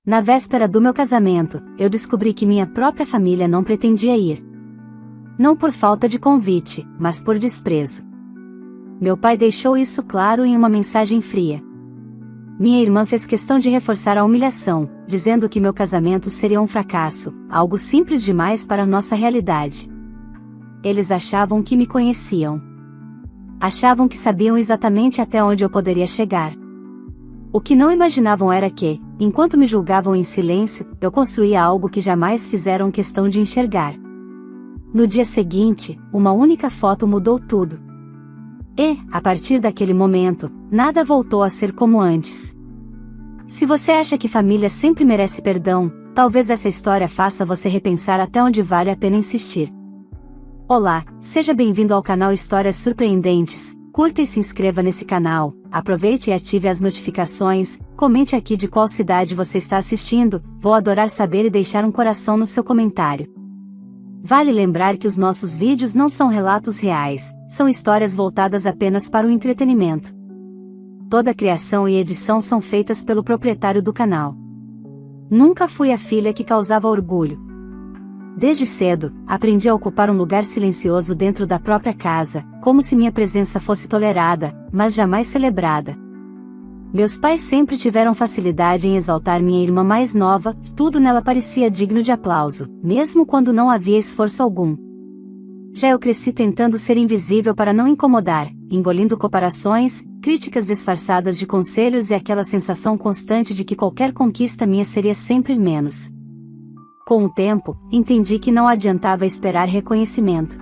Na véspera do meu casamento, eu descobri que minha própria família não pretendia ir. Não por falta de convite, mas por desprezo. Meu pai deixou isso claro em uma mensagem fria. Minha irmã fez questão de reforçar a humilhação, dizendo que meu casamento seria um fracasso, algo simples demais para nossa realidade. Eles achavam que me conheciam. Achavam que sabiam exatamente até onde eu poderia chegar. O que não imaginavam era que, enquanto me julgavam em silêncio, eu construía algo que jamais fizeram questão de enxergar. No dia seguinte, uma única foto mudou tudo. E, a partir daquele momento, nada voltou a ser como antes. Se você acha que família sempre merece perdão, talvez essa história faça você repensar até onde vale a pena insistir. Olá, seja bem-vindo ao canal Histórias Surpreendentes. Curta e se inscreva nesse canal, aproveite e ative as notificações, comente aqui de qual cidade você está assistindo, vou adorar saber e deixar um coração no seu comentário. Vale lembrar que os nossos vídeos não são relatos reais, são histórias voltadas apenas para o entretenimento. Toda a criação e edição são feitas pelo proprietário do canal. Nunca fui a filha que causava orgulho. Desde cedo, aprendi a ocupar um lugar silencioso dentro da própria casa, como se minha presença fosse tolerada, mas jamais celebrada. Meus pais sempre tiveram facilidade em exaltar minha irmã mais nova, tudo nela parecia digno de aplauso, mesmo quando não havia esforço algum. Já eu cresci tentando ser invisível para não incomodar, engolindo comparações, críticas disfarçadas de conselhos e aquela sensação constante de que qualquer conquista minha seria sempre menos. Com o tempo, entendi que não adiantava esperar reconhecimento.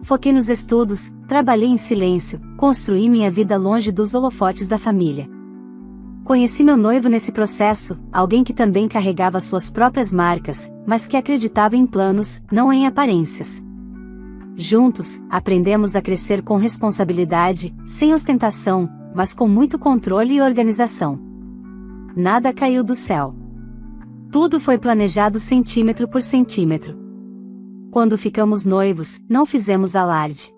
Foquei nos estudos, trabalhei em silêncio, construí minha vida longe dos holofotes da família. Conheci meu noivo nesse processo, alguém que também carregava suas próprias marcas, mas que acreditava em planos, não em aparências. Juntos, aprendemos a crescer com responsabilidade, sem ostentação, mas com muito controle e organização. Nada caiu do céu. Tudo foi planejado centímetro por centímetro. Quando ficamos noivos, não fizemos alarde.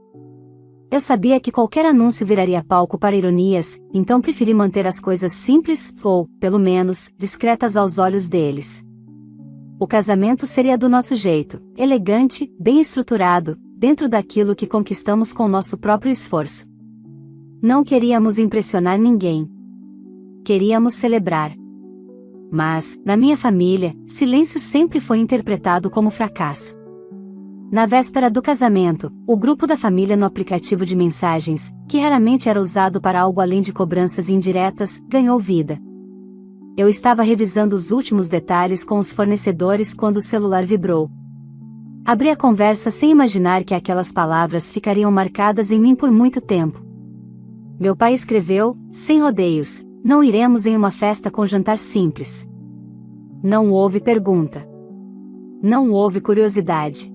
Eu sabia que qualquer anúncio viraria palco para ironias, então preferi manter as coisas simples, ou, pelo menos, discretas aos olhos deles. O casamento seria do nosso jeito, elegante, bem estruturado, dentro daquilo que conquistamos com nosso próprio esforço. Não queríamos impressionar ninguém. Queríamos celebrar. Mas, na minha família, silêncio sempre foi interpretado como fracasso. Na véspera do casamento, o grupo da família no aplicativo de mensagens, que raramente era usado para algo além de cobranças indiretas, ganhou vida. Eu estava revisando os últimos detalhes com os fornecedores quando o celular vibrou. Abri a conversa sem imaginar que aquelas palavras ficariam marcadas em mim por muito tempo. Meu pai escreveu, sem rodeios: não iremos em uma festa com jantar simples. Não houve pergunta. Não houve curiosidade.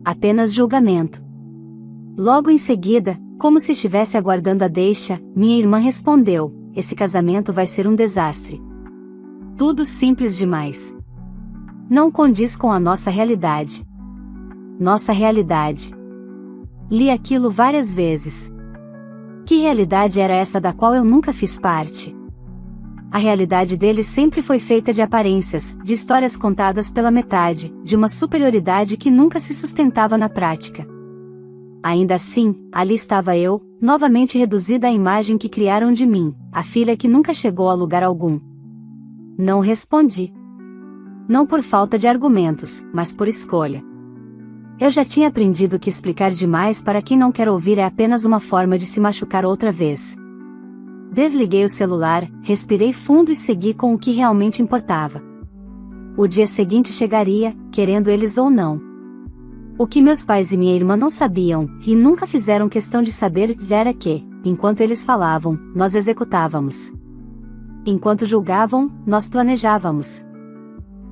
Apenas julgamento. Logo em seguida, como se estivesse aguardando a deixa, minha irmã respondeu: esse casamento vai ser um desastre. Tudo simples demais. Não condiz com a nossa realidade. Nossa realidade. Li aquilo várias vezes. Que realidade era essa da qual eu nunca fiz parte? A realidade deles sempre foi feita de aparências, de histórias contadas pela metade, de uma superioridade que nunca se sustentava na prática. Ainda assim, ali estava eu, novamente reduzida à imagem que criaram de mim, a filha que nunca chegou a lugar algum. Não respondi. Não por falta de argumentos, mas por escolha. Eu já tinha aprendido que explicar demais para quem não quer ouvir é apenas uma forma de se machucar outra vez. Desliguei o celular, respirei fundo e segui com o que realmente importava. O dia seguinte chegaria, querendo eles ou não. O que meus pais e minha irmã não sabiam, e nunca fizeram questão de saber, era que, enquanto eles falavam, nós executávamos. Enquanto julgavam, nós planejávamos.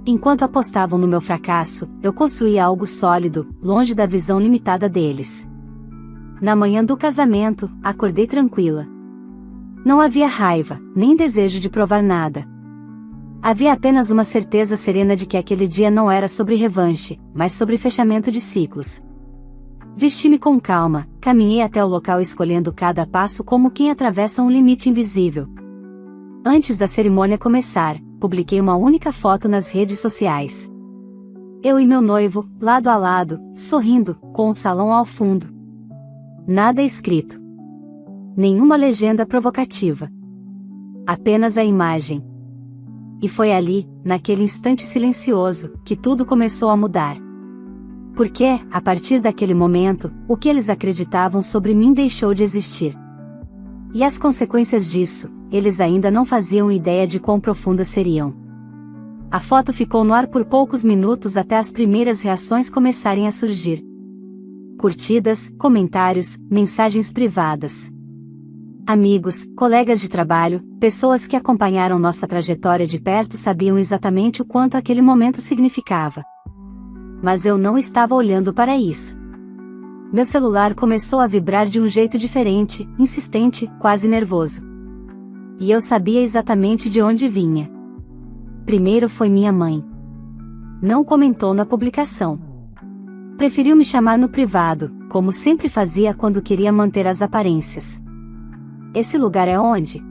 Enquanto apostavam no meu fracasso, eu construía algo sólido, longe da visão limitada deles. Na manhã do casamento, acordei tranquila. Não havia raiva, nem desejo de provar nada. Havia apenas uma certeza serena de que aquele dia não era sobre revanche, mas sobre fechamento de ciclos. Vesti-me com calma, caminhei até o local escolhendo cada passo como quem atravessa um limite invisível. Antes da cerimônia começar, publiquei uma única foto nas redes sociais. Eu e meu noivo, lado a lado, sorrindo, com o salão ao fundo. Nada escrito. Nenhuma legenda provocativa. Apenas a imagem. E foi ali, naquele instante silencioso, que tudo começou a mudar. Porque, a partir daquele momento, o que eles acreditavam sobre mim deixou de existir. E as consequências disso, eles ainda não faziam ideia de quão profundas seriam. A foto ficou no ar por poucos minutos até as primeiras reações começarem a surgir. Curtidas, comentários, mensagens privadas. Amigos, colegas de trabalho, pessoas que acompanharam nossa trajetória de perto sabiam exatamente o quanto aquele momento significava. Mas eu não estava olhando para isso. Meu celular começou a vibrar de um jeito diferente, insistente, quase nervoso. E eu sabia exatamente de onde vinha. Primeiro foi minha mãe. Não comentou na publicação. Preferiu me chamar no privado, como sempre fazia quando queria manter as aparências. Esse lugar é onde?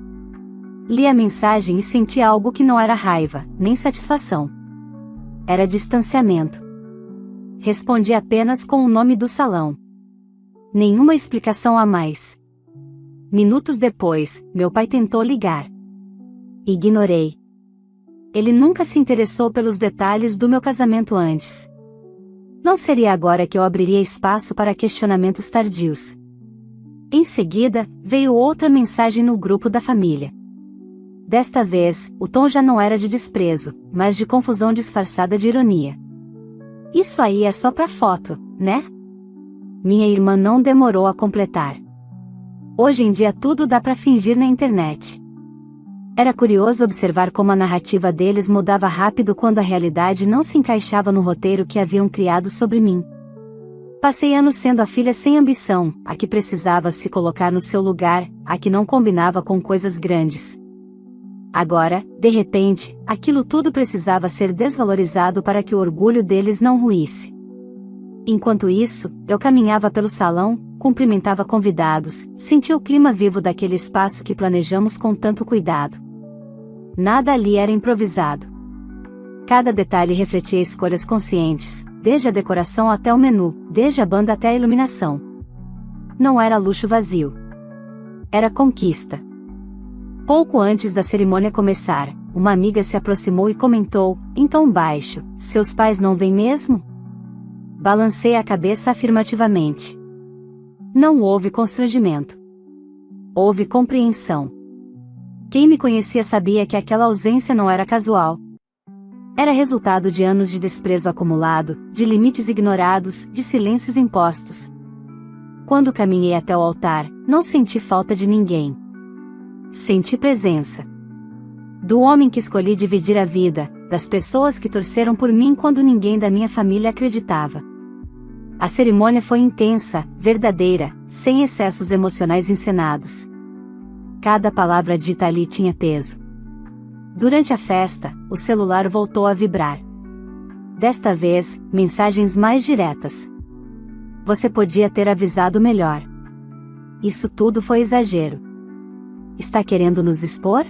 Li a mensagem e senti algo que não era raiva, nem satisfação. Era distanciamento. Respondi apenas com o nome do salão. Nenhuma explicação a mais. Minutos depois, meu pai tentou ligar. Ignorei. Ele nunca se interessou pelos detalhes do meu casamento antes. Não seria agora que eu abriria espaço para questionamentos tardios. Em seguida, veio outra mensagem no grupo da família. Desta vez, o tom já não era de desprezo, mas de confusão disfarçada de ironia. Isso aí é só pra foto, né? Minha irmã não demorou a completar. Hoje em dia tudo dá pra fingir na internet. Era curioso observar como a narrativa deles mudava rápido quando a realidade não se encaixava no roteiro que haviam criado sobre mim. Passei anos sendo a filha sem ambição, a que precisava se colocar no seu lugar, a que não combinava com coisas grandes. Agora, de repente, aquilo tudo precisava ser desvalorizado para que o orgulho deles não ruísse. Enquanto isso, eu caminhava pelo salão, cumprimentava convidados, sentia o clima vivo daquele espaço que planejamos com tanto cuidado. Nada ali era improvisado. Cada detalhe refletia escolhas conscientes, desde a decoração até o menu, desde a banda até a iluminação. Não era luxo vazio. Era conquista. Pouco antes da cerimônia começar, uma amiga se aproximou e comentou, em tom baixo, "Seus pais não vêm mesmo?" Balancei a cabeça afirmativamente. Não houve constrangimento. Houve compreensão. Quem me conhecia sabia que aquela ausência não era casual. Era resultado de anos de desprezo acumulado, de limites ignorados, de silêncios impostos. Quando caminhei até o altar, não senti falta de ninguém. Senti presença. Do homem que escolhi dividir a vida, das pessoas que torceram por mim quando ninguém da minha família acreditava. A cerimônia foi intensa, verdadeira, sem excessos emocionais encenados. Cada palavra dita ali tinha peso. Durante a festa, o celular voltou a vibrar. Desta vez, mensagens mais diretas. Você podia ter avisado melhor. Isso tudo foi exagero. Está querendo nos expor?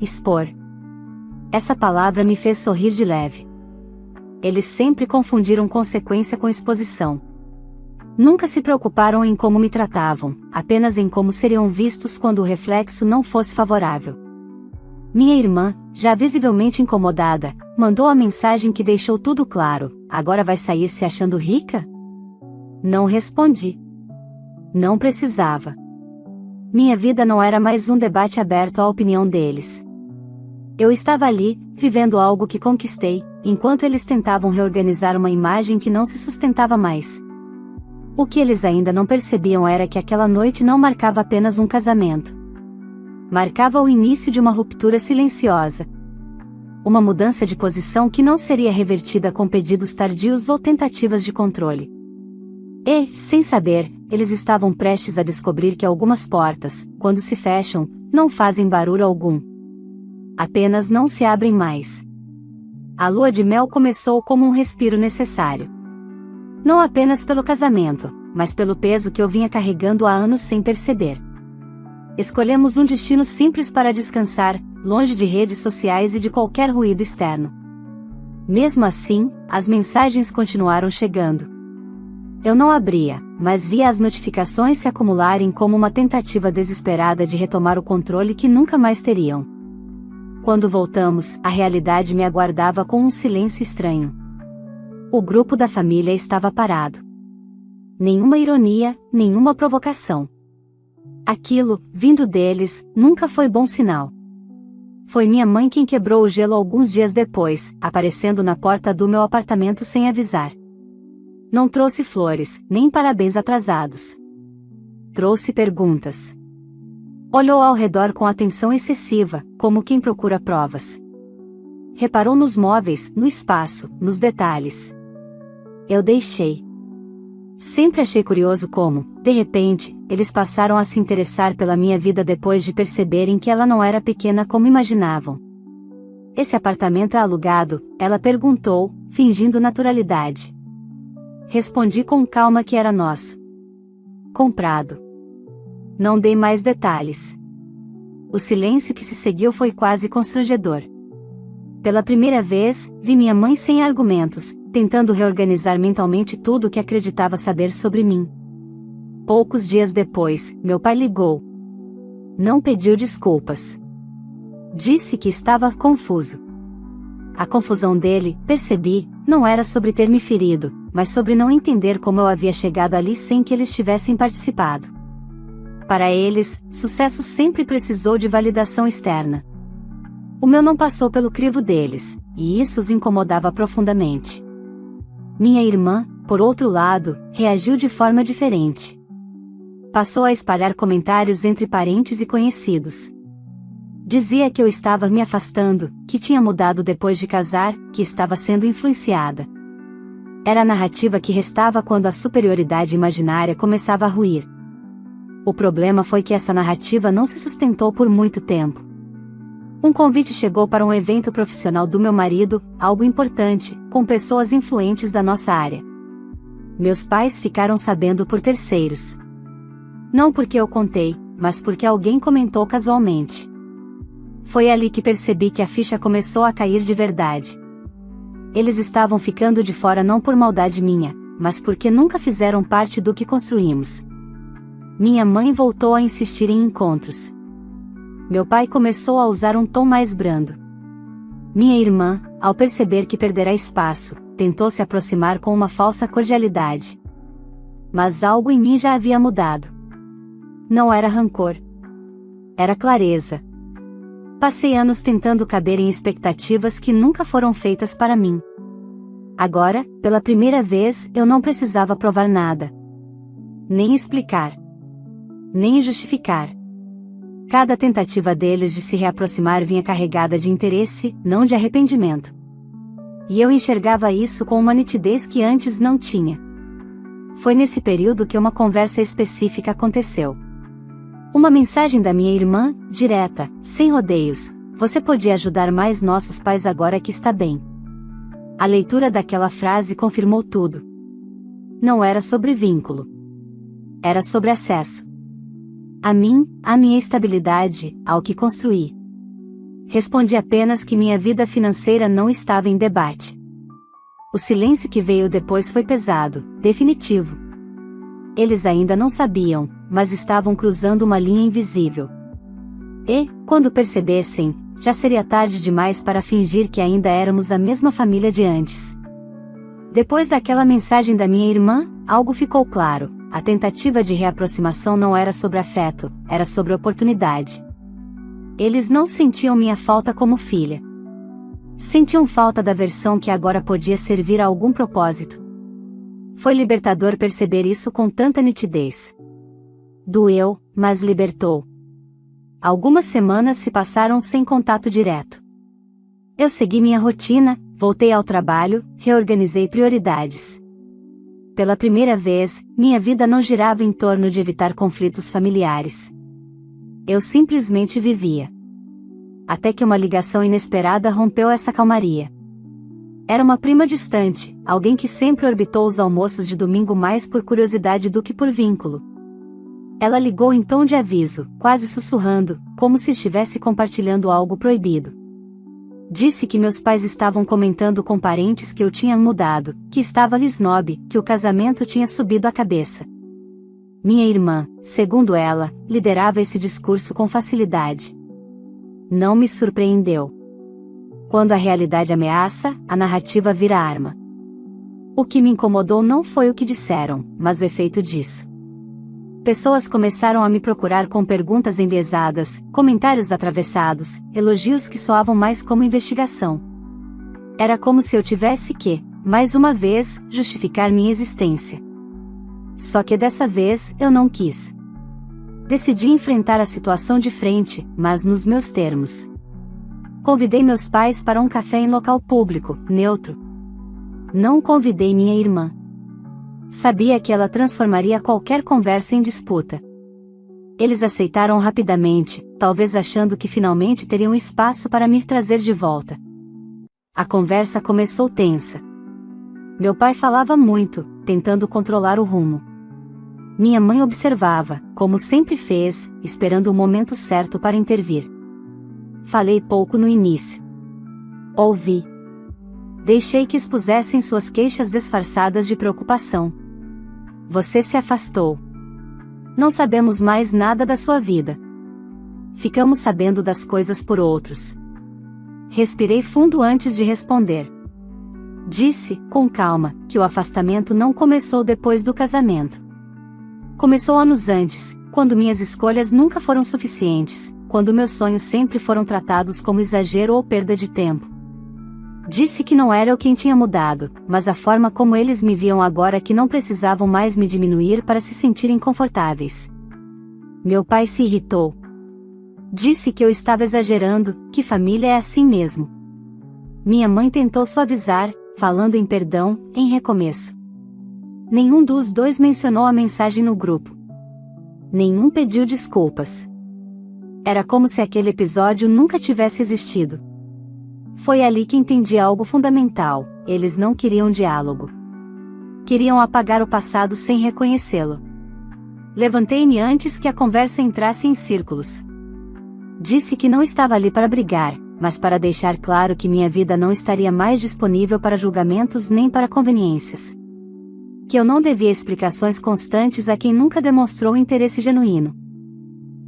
Expor. Essa palavra me fez sorrir de leve. Eles sempre confundiram consequência com exposição. Nunca se preocuparam em como me tratavam, apenas em como seriam vistos quando o reflexo não fosse favorável. Minha irmã, já visivelmente incomodada, mandou a mensagem que deixou tudo claro: agora vai sair se achando rica? Não respondi. Não precisava. Minha vida não era mais um debate aberto à opinião deles. Eu estava ali, vivendo algo que conquistei, enquanto eles tentavam reorganizar uma imagem que não se sustentava mais. O que eles ainda não percebiam era que aquela noite não marcava apenas um casamento. Marcava o início de uma ruptura silenciosa. Uma mudança de posição que não seria revertida com pedidos tardios ou tentativas de controle. E, sem saber, eles estavam prestes a descobrir que algumas portas, quando se fecham, não fazem barulho algum. Apenas não se abrem mais. A lua de mel começou como um respiro necessário. Não apenas pelo casamento, mas pelo peso que eu vinha carregando há anos sem perceber. Escolhemos um destino simples para descansar, longe de redes sociais e de qualquer ruído externo. Mesmo assim, as mensagens continuaram chegando. Eu não abria, mas via as notificações se acumularem como uma tentativa desesperada de retomar o controle que nunca mais teriam. Quando voltamos, a realidade me aguardava com um silêncio estranho. O grupo da família estava parado. Nenhuma ironia, nenhuma provocação. Aquilo, vindo deles, nunca foi bom sinal. Foi minha mãe quem quebrou o gelo alguns dias depois, aparecendo na porta do meu apartamento sem avisar. Não trouxe flores, nem parabéns atrasados. Trouxe perguntas. Olhou ao redor com atenção excessiva, como quem procura provas. Reparou nos móveis, no espaço, nos detalhes. Eu deixei. Sempre achei curioso como, de repente, eles passaram a se interessar pela minha vida depois de perceberem que ela não era pequena como imaginavam. Esse apartamento é alugado? Ela perguntou, fingindo naturalidade. Respondi com calma que era nosso. Comprado. Não dei mais detalhes. O silêncio que se seguiu foi quase constrangedor. Pela primeira vez, vi minha mãe sem argumentos, tentando reorganizar mentalmente tudo o que acreditava saber sobre mim. Poucos dias depois, meu pai ligou. Não pediu desculpas. Disse que estava confuso. A confusão dele, percebi, não era sobre ter me ferido, mas sobre não entender como eu havia chegado ali sem que eles tivessem participado. Para eles, sucesso sempre precisou de validação externa. O meu não passou pelo crivo deles, e isso os incomodava profundamente. Minha irmã, por outro lado, reagiu de forma diferente. Passou a espalhar comentários entre parentes e conhecidos. Dizia que eu estava me afastando, que tinha mudado depois de casar, que estava sendo influenciada. Era a narrativa que restava quando a superioridade imaginária começava a ruir. O problema foi que essa narrativa não se sustentou por muito tempo. Um convite chegou para um evento profissional do meu marido, algo importante, com pessoas influentes da nossa área. Meus pais ficaram sabendo por terceiros. Não porque eu contei, mas porque alguém comentou casualmente. Foi ali que percebi que a ficha começou a cair de verdade. Eles estavam ficando de fora não por maldade minha, mas porque nunca fizeram parte do que construímos. Minha mãe voltou a insistir em encontros. Meu pai começou a usar um tom mais brando. Minha irmã, ao perceber que perderá espaço, tentou se aproximar com uma falsa cordialidade. Mas algo em mim já havia mudado. Não era rancor. Era clareza. Passei anos tentando caber em expectativas que nunca foram feitas para mim. Agora, pela primeira vez, eu não precisava provar nada. Nem explicar. Nem justificar. Cada tentativa deles de se reaproximar vinha carregada de interesse, não de arrependimento. E eu enxergava isso com uma nitidez que antes não tinha. Foi nesse período que uma conversa específica aconteceu. Uma mensagem da minha irmã, direta, sem rodeios: você podia ajudar mais nossos pais agora que está bem. A leitura daquela frase confirmou tudo. Não era sobre vínculo. Era sobre acesso. A mim, à minha estabilidade, ao que construí. Respondi apenas que minha vida financeira não estava em debate. O silêncio que veio depois foi pesado, definitivo. Eles ainda não sabiam, mas estavam cruzando uma linha invisível. E, quando percebessem, já seria tarde demais para fingir que ainda éramos a mesma família de antes. Depois daquela mensagem da minha irmã, algo ficou claro: a tentativa de reaproximação não era sobre afeto, era sobre oportunidade. Eles não sentiam minha falta como filha. Sentiam falta da versão que agora podia servir a algum propósito. Foi libertador perceber isso com tanta nitidez. Doeu, mas libertou. Algumas semanas se passaram sem contato direto. Eu segui minha rotina, voltei ao trabalho, reorganizei prioridades. Pela primeira vez, minha vida não girava em torno de evitar conflitos familiares. Eu simplesmente vivia. Até que uma ligação inesperada rompeu essa calmaria. Era uma prima distante, alguém que sempre orbitou os almoços de domingo mais por curiosidade do que por vínculo. Ela ligou em tom de aviso, quase sussurrando, como se estivesse compartilhando algo proibido. Disse que meus pais estavam comentando com parentes que eu tinha mudado, que estava snob, que o casamento tinha subido a cabeça. Minha irmã, segundo ela, liderava esse discurso com facilidade. Não me surpreendeu. Quando a realidade ameaça, a narrativa vira arma. O que me incomodou não foi o que disseram, mas o efeito disso. Pessoas começaram a me procurar com perguntas enviesadas, comentários atravessados, elogios que soavam mais como investigação. Era como se eu tivesse que, mais uma vez, justificar minha existência. Só que dessa vez, eu não quis. Decidi enfrentar a situação de frente, mas nos meus termos. Convidei meus pais para um café em local público, neutro. Não convidei minha irmã. Sabia que ela transformaria qualquer conversa em disputa. Eles aceitaram rapidamente, talvez achando que finalmente teriam espaço para me trazer de volta. A conversa começou tensa. Meu pai falava muito, tentando controlar o rumo. Minha mãe observava, como sempre fez, esperando o momento certo para intervir. Falei pouco no início. Ouvi. Deixei que expusessem suas queixas disfarçadas de preocupação. Você se afastou. Não sabemos mais nada da sua vida. Ficamos sabendo das coisas por outros. Respirei fundo antes de responder. Disse, com calma, que o afastamento não começou depois do casamento. Começou anos antes, quando minhas escolhas nunca foram suficientes, quando meus sonhos sempre foram tratados como exagero ou perda de tempo. Disse que não era eu quem tinha mudado, mas a forma como eles me viam agora que não precisavam mais me diminuir para se sentirem confortáveis. Meu pai se irritou. Disse que eu estava exagerando, que família é assim mesmo. Minha mãe tentou suavizar, falando em perdão, em recomeço. Nenhum dos dois mencionou a mensagem no grupo. Nenhum pediu desculpas. Era como se aquele episódio nunca tivesse existido. Foi ali que entendi algo fundamental: eles não queriam diálogo. Queriam apagar o passado sem reconhecê-lo. Levantei-me antes que a conversa entrasse em círculos. Disse que não estava ali para brigar, mas para deixar claro que minha vida não estaria mais disponível para julgamentos nem para conveniências. Que eu não devia explicações constantes a quem nunca demonstrou interesse genuíno.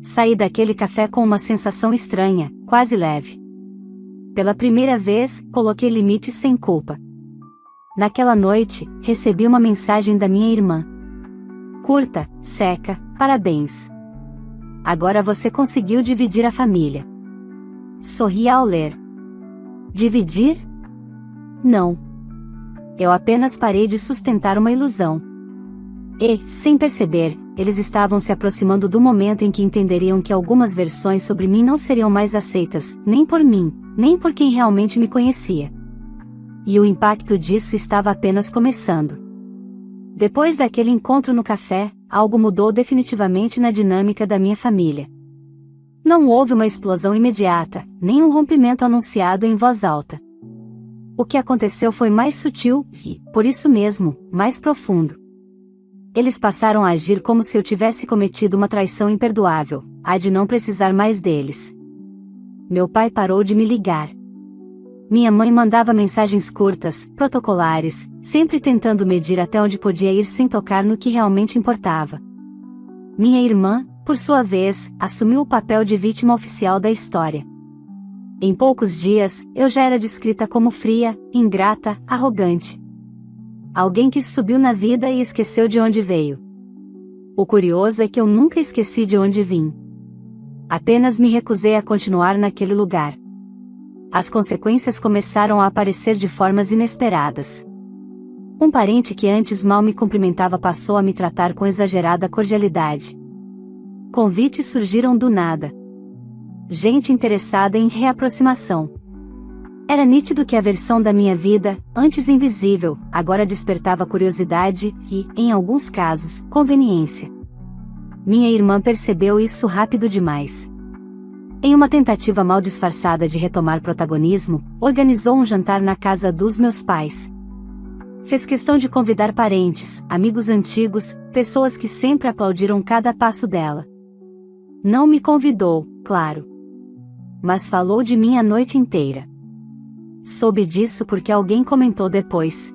Saí daquele café com uma sensação estranha, quase leve. Pela primeira vez, coloquei limites sem culpa. Naquela noite, recebi uma mensagem da minha irmã. Curta, seca, parabéns. Agora você conseguiu dividir a família. Sorri ao ler. Dividir? Não. Eu apenas parei de sustentar uma ilusão. E, sem perceber, eles estavam se aproximando do momento em que entenderiam que algumas versões sobre mim não seriam mais aceitas, nem por mim, nem por quem realmente me conhecia. E o impacto disso estava apenas começando. Depois daquele encontro no café, algo mudou definitivamente na dinâmica da minha família. Não houve uma explosão imediata, nem um rompimento anunciado em voz alta. O que aconteceu foi mais sutil e, por isso mesmo, mais profundo. Eles passaram a agir como se eu tivesse cometido uma traição imperdoável, a de não precisar mais deles. Meu pai parou de me ligar. Minha mãe mandava mensagens curtas, protocolares, sempre tentando medir até onde podia ir sem tocar no que realmente importava. Minha irmã, por sua vez, assumiu o papel de vítima oficial da história. Em poucos dias, eu já era descrita como fria, ingrata, arrogante. Alguém que subiu na vida e esqueceu de onde veio. O curioso é que eu nunca esqueci de onde vim. Apenas me recusei a continuar naquele lugar. As consequências começaram a aparecer de formas inesperadas. Um parente que antes mal me cumprimentava passou a me tratar com exagerada cordialidade. Convites surgiram do nada. Gente interessada em reaproximação. Era nítido que a versão da minha vida, antes invisível, agora despertava curiosidade e, em alguns casos, conveniência. Minha irmã percebeu isso rápido demais. Em uma tentativa mal disfarçada de retomar protagonismo, organizou um jantar na casa dos meus pais. Fez questão de convidar parentes, amigos antigos, pessoas que sempre aplaudiram cada passo dela. Não me convidou, claro. Mas falou de mim a noite inteira. Soube disso porque alguém comentou depois.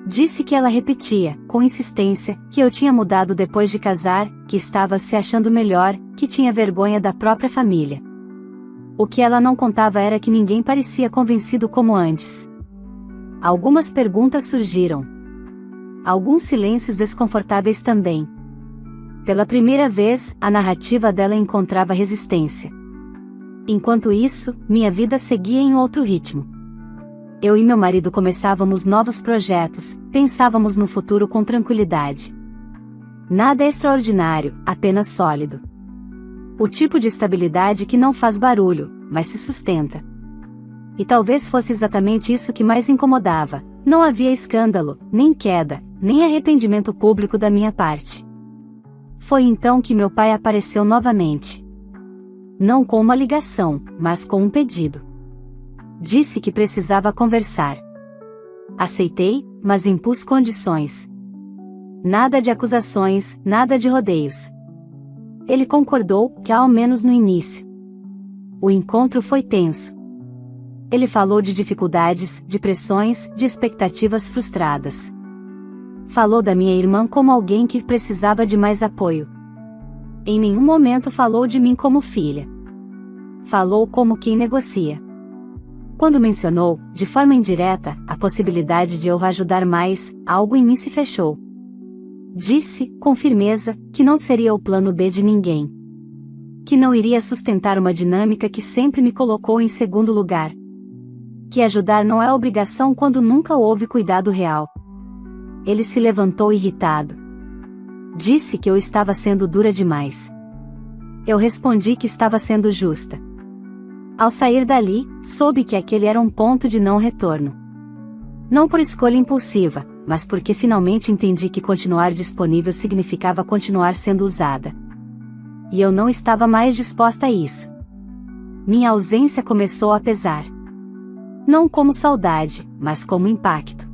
Disse que ela repetia, com insistência, que eu tinha mudado depois de casar, que estava se achando melhor, que tinha vergonha da própria família. O que ela não contava era que ninguém parecia convencido como antes. Algumas perguntas surgiram. Alguns silêncios desconfortáveis também. Pela primeira vez, a narrativa dela encontrava resistência. Enquanto isso, minha vida seguia em outro ritmo. Eu e meu marido começávamos novos projetos, pensávamos no futuro com tranquilidade. Nada extraordinário, apenas sólido. O tipo de estabilidade que não faz barulho, mas se sustenta. E talvez fosse exatamente isso que mais incomodava. Não havia escândalo, nem queda, nem arrependimento público da minha parte. Foi então que meu pai apareceu novamente. Não com uma ligação, mas com um pedido. Disse que precisava conversar. Aceitei, mas impus condições. Nada de acusações, nada de rodeios. Ele concordou, que ao menos no início. O encontro foi tenso. Ele falou de dificuldades, de pressões, de expectativas frustradas. Falou da minha irmã como alguém que precisava de mais apoio. Em nenhum momento falou de mim como filha. Falou como quem negocia. Quando mencionou, de forma indireta, a possibilidade de eu ajudar mais, algo em mim se fechou. Disse, com firmeza, que não seria o plano B de ninguém. Que não iria sustentar uma dinâmica que sempre me colocou em segundo lugar. Que ajudar não é obrigação quando nunca houve cuidado real. Ele se levantou irritado. Disse que eu estava sendo dura demais. Eu respondi que estava sendo justa. Ao sair dali, soube que aquele era um ponto de não retorno. Não por escolha impulsiva, mas porque finalmente entendi que continuar disponível significava continuar sendo usada. E eu não estava mais disposta a isso. Minha ausência começou a pesar. Não como saudade, mas como impacto.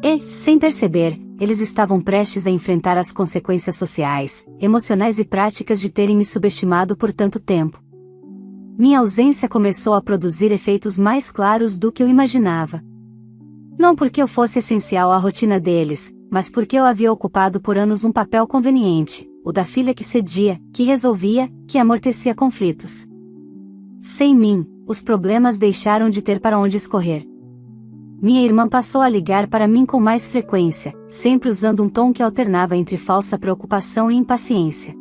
E, sem perceber, eles estavam prestes a enfrentar as consequências sociais, emocionais e práticas de terem me subestimado por tanto tempo. Minha ausência começou a produzir efeitos mais claros do que eu imaginava. Não porque eu fosse essencial à rotina deles, mas porque eu havia ocupado por anos um papel conveniente, o da filha que cedia, que resolvia, que amortecia conflitos. Sem mim, os problemas deixaram de ter para onde escorrer. Minha irmã passou a ligar para mim com mais frequência, sempre usando um tom que alternava entre falsa preocupação e impaciência.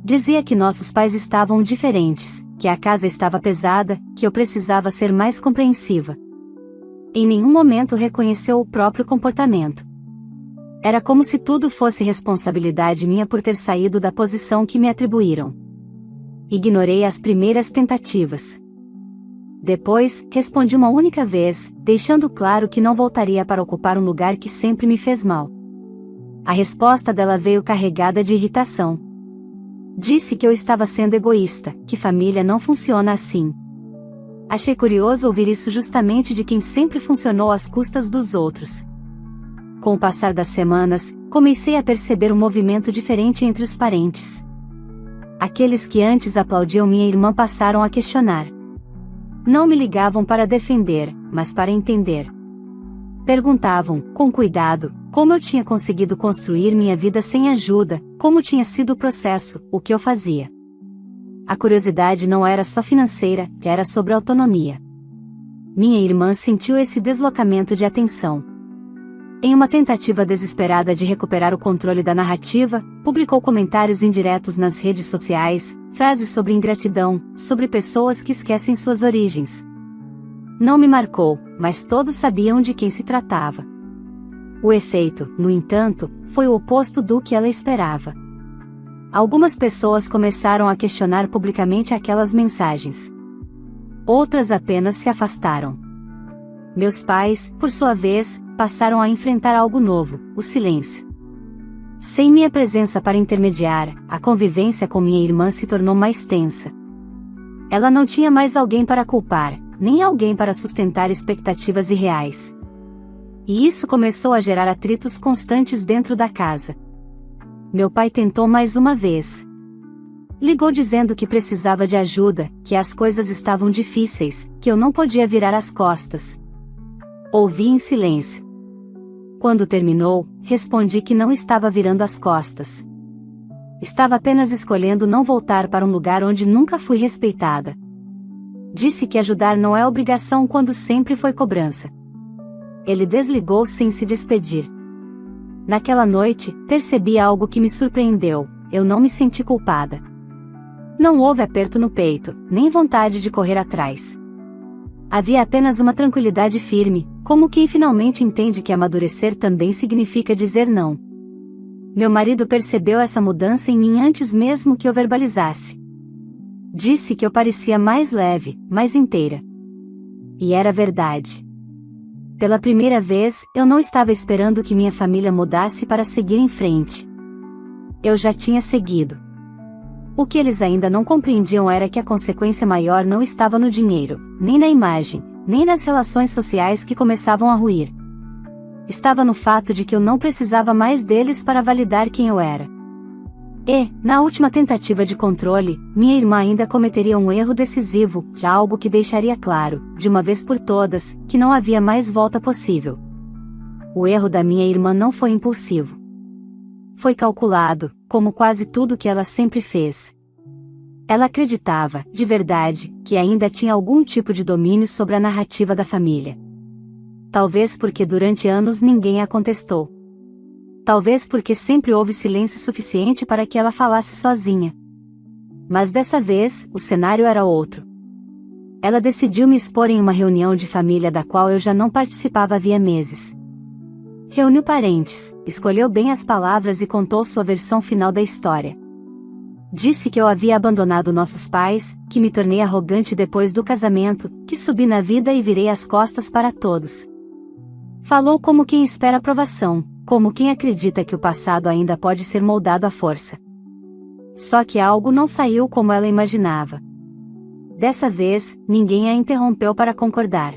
Dizia que nossos pais estavam diferentes, que a casa estava pesada, que eu precisava ser mais compreensiva. Em nenhum momento reconheceu o próprio comportamento. Era como se tudo fosse responsabilidade minha por ter saído da posição que me atribuíram. Ignorei as primeiras tentativas. Depois, respondi uma única vez, deixando claro que não voltaria para ocupar um lugar que sempre me fez mal. A resposta dela veio carregada de irritação. Disse que eu estava sendo egoísta, que família não funciona assim. Achei curioso ouvir isso justamente de quem sempre funcionou às custas dos outros. Com o passar das semanas, comecei a perceber um movimento diferente entre os parentes. Aqueles que antes aplaudiam minha irmã passaram a questionar. Não me ligavam para defender, mas para entender. Perguntavam, com cuidado, como eu tinha conseguido construir minha vida sem ajuda, como tinha sido o processo, o que eu fazia. A curiosidade não era só financeira, era sobre autonomia. Minha irmã sentiu esse deslocamento de atenção. Em uma tentativa desesperada de recuperar o controle da narrativa, publicou comentários indiretos nas redes sociais, frases sobre ingratidão, sobre pessoas que esquecem suas origens. Não me marcou, mas todos sabiam de quem se tratava. O efeito, no entanto, foi o oposto do que ela esperava. Algumas pessoas começaram a questionar publicamente aquelas mensagens. Outras apenas se afastaram. Meus pais, por sua vez, passaram a enfrentar algo novo, o silêncio. Sem minha presença para intermediar, a convivência com minha irmã se tornou mais tensa. Ela não tinha mais alguém para culpar, nem alguém para sustentar expectativas irreais. E isso começou a gerar atritos constantes dentro da casa. Meu pai tentou mais uma vez. Ligou dizendo que precisava de ajuda, que as coisas estavam difíceis, que eu não podia virar as costas. Ouvi em silêncio. Quando terminou, respondi que não estava virando as costas. Estava apenas escolhendo não voltar para um lugar onde nunca fui respeitada. Disse que ajudar não é obrigação quando sempre foi cobrança. Ele desligou sem se despedir. Naquela noite, percebi algo que me surpreendeu: eu não me senti culpada. Não houve aperto no peito, nem vontade de correr atrás. Havia apenas uma tranquilidade firme, como quem finalmente entende que amadurecer também significa dizer não. Meu marido percebeu essa mudança em mim antes mesmo que eu verbalizasse. Disse que eu parecia mais leve, mais inteira. E era verdade. Pela primeira vez, eu não estava esperando que minha família mudasse para seguir em frente. Eu já tinha seguido. O que eles ainda não compreendiam era que a consequência maior não estava no dinheiro, nem na imagem, nem nas relações sociais que começavam a ruir. Estava no fato de que eu não precisava mais deles para validar quem eu era. E, na última tentativa de controle, minha irmã ainda cometeria um erro decisivo, algo que deixaria claro, de uma vez por todas, que não havia mais volta possível. O erro da minha irmã não foi impulsivo. Foi calculado, como quase tudo que ela sempre fez. Ela acreditava, de verdade, que ainda tinha algum tipo de domínio sobre a narrativa da família. Talvez porque durante anos ninguém a contestou. Talvez porque sempre houve silêncio suficiente para que ela falasse sozinha. Mas dessa vez, o cenário era outro. Ela decidiu me expor em uma reunião de família da qual eu já não participava havia meses. Reuniu parentes, escolheu bem as palavras e contou sua versão final da história. Disse que eu havia abandonado nossos pais, que me tornei arrogante depois do casamento, que subi na vida e virei as costas para todos. Falou como quem espera aprovação, como quem acredita que o passado ainda pode ser moldado à força. Só que algo não saiu como ela imaginava. Dessa vez, ninguém a interrompeu para concordar.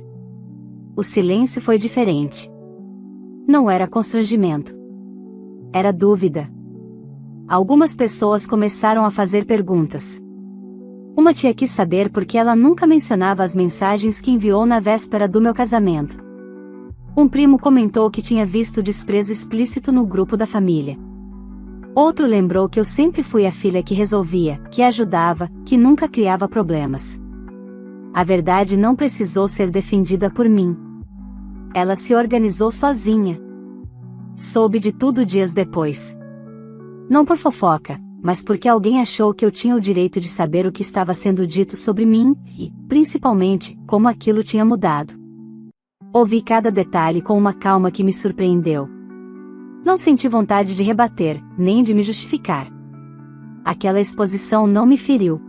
O silêncio foi diferente. Não era constrangimento. Era dúvida. Algumas pessoas começaram a fazer perguntas. Uma tia quis saber por que ela nunca mencionava as mensagens que enviou na véspera do meu casamento. Um primo comentou que tinha visto desprezo explícito no grupo da família. Outro lembrou que eu sempre fui a filha que resolvia, que ajudava, que nunca criava problemas. A verdade não precisou ser defendida por mim. Ela se organizou sozinha. Soube de tudo dias depois. Não por fofoca, mas porque alguém achou que eu tinha o direito de saber o que estava sendo dito sobre mim, e, principalmente, como aquilo tinha mudado. Ouvi cada detalhe com uma calma que me surpreendeu. Não senti vontade de rebater, nem de me justificar. Aquela exposição não me feriu.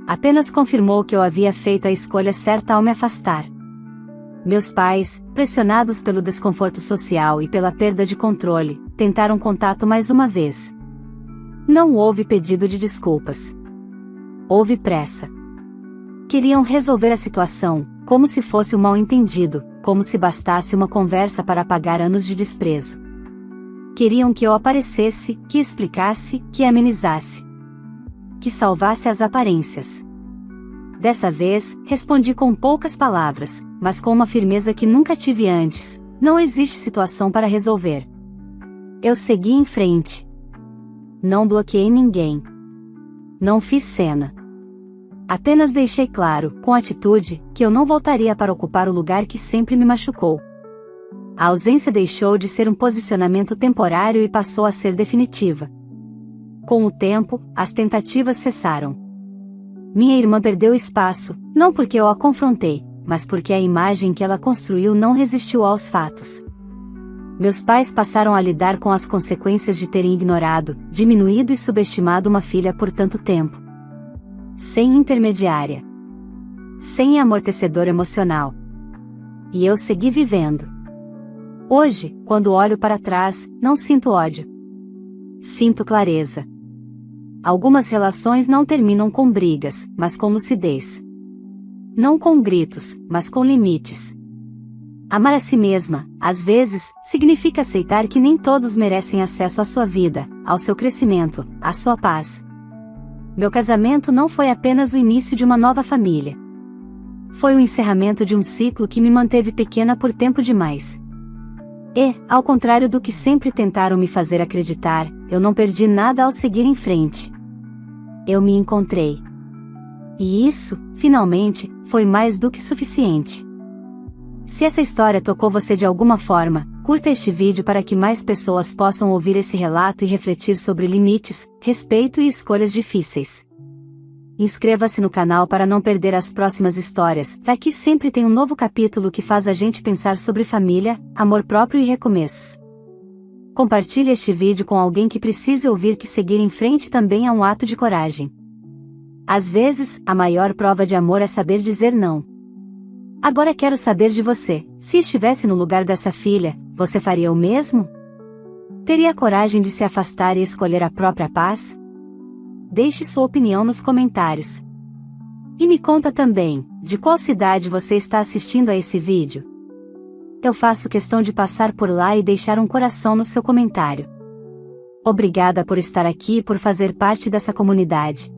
Apenas confirmou que eu havia feito a escolha certa ao me afastar. Meus pais, pressionados pelo desconforto social e pela perda de controle, tentaram contato mais uma vez. Não houve pedido de desculpas. Houve pressa. Queriam resolver a situação, como se fosse um mal-entendido, como se bastasse uma conversa para apagar anos de desprezo. Queriam que eu aparecesse, que explicasse, que amenizasse. Que salvasse as aparências. Dessa vez, respondi com poucas palavras, mas com uma firmeza que nunca tive antes: não existe situação para resolver. Eu segui em frente. Não bloqueei ninguém. Não fiz cena. Apenas deixei claro, com atitude, que eu não voltaria para ocupar o lugar que sempre me machucou. A ausência deixou de ser um posicionamento temporário e passou a ser definitiva. Com o tempo, as tentativas cessaram. Minha irmã perdeu espaço, não porque eu a confrontei, mas porque a imagem que ela construiu não resistiu aos fatos. Meus pais passaram a lidar com as consequências de terem ignorado, diminuído e subestimado uma filha por tanto tempo. Sem intermediária. Sem amortecedor emocional. E eu segui vivendo. Hoje, quando olho para trás, não sinto ódio. Sinto clareza. Algumas relações não terminam com brigas, mas com lucidez. Não com gritos, mas com limites. Amar a si mesma, às vezes, significa aceitar que nem todos merecem acesso à sua vida, ao seu crescimento, à sua paz. Meu casamento não foi apenas o início de uma nova família. Foi o encerramento de um ciclo que me manteve pequena por tempo demais. E, ao contrário do que sempre tentaram me fazer acreditar, eu não perdi nada ao seguir em frente. Eu me encontrei. E isso, finalmente, foi mais do que suficiente. Se essa história tocou você de alguma forma, curta este vídeo para que mais pessoas possam ouvir esse relato e refletir sobre limites, respeito e escolhas difíceis. Inscreva-se no canal para não perder as próximas histórias. Aqui sempre tem um novo capítulo que faz a gente pensar sobre família, amor próprio e recomeços. Compartilhe este vídeo com alguém que precise ouvir que seguir em frente também é um ato de coragem. Às vezes, a maior prova de amor é saber dizer não. Agora quero saber de você, se estivesse no lugar dessa filha, você faria o mesmo? Teria coragem de se afastar e escolher a própria paz? Deixe sua opinião nos comentários. E me conta também, de qual cidade você está assistindo a esse vídeo? Eu faço questão de passar por lá e deixar um coração no seu comentário. Obrigada por estar aqui e por fazer parte dessa comunidade.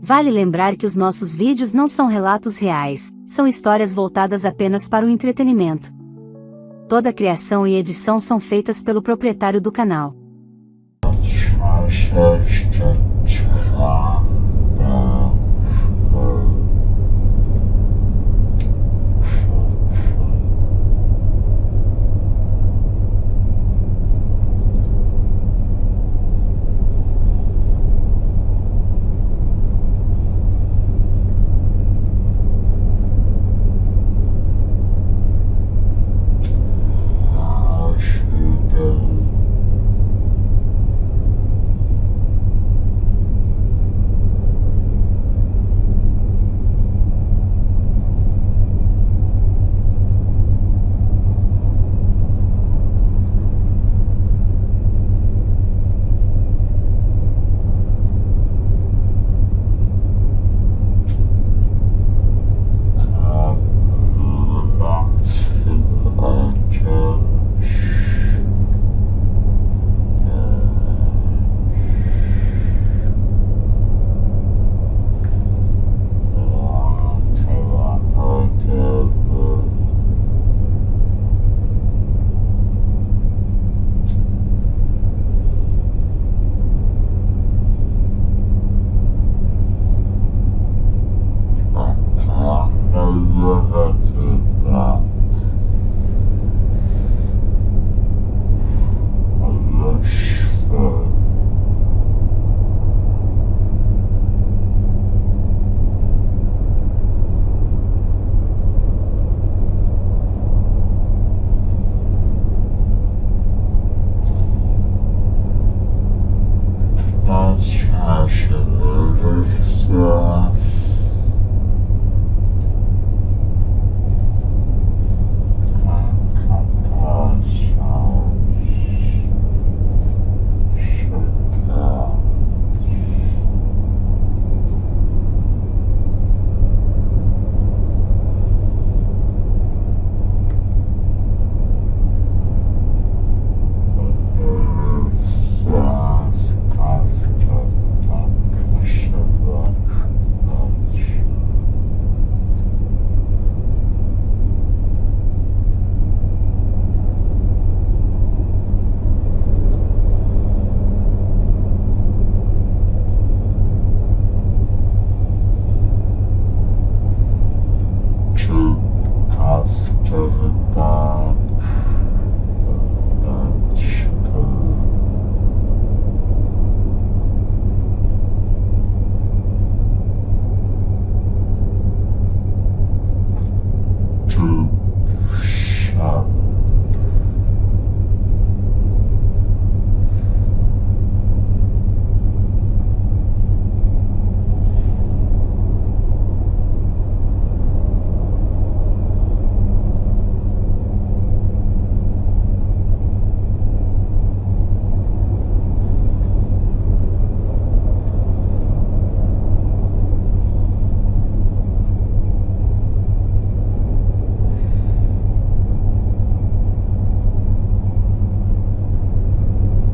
Vale lembrar que os nossos vídeos não são relatos reais, são histórias voltadas apenas para o entretenimento. Toda a criação e edição são feitas pelo proprietário do canal.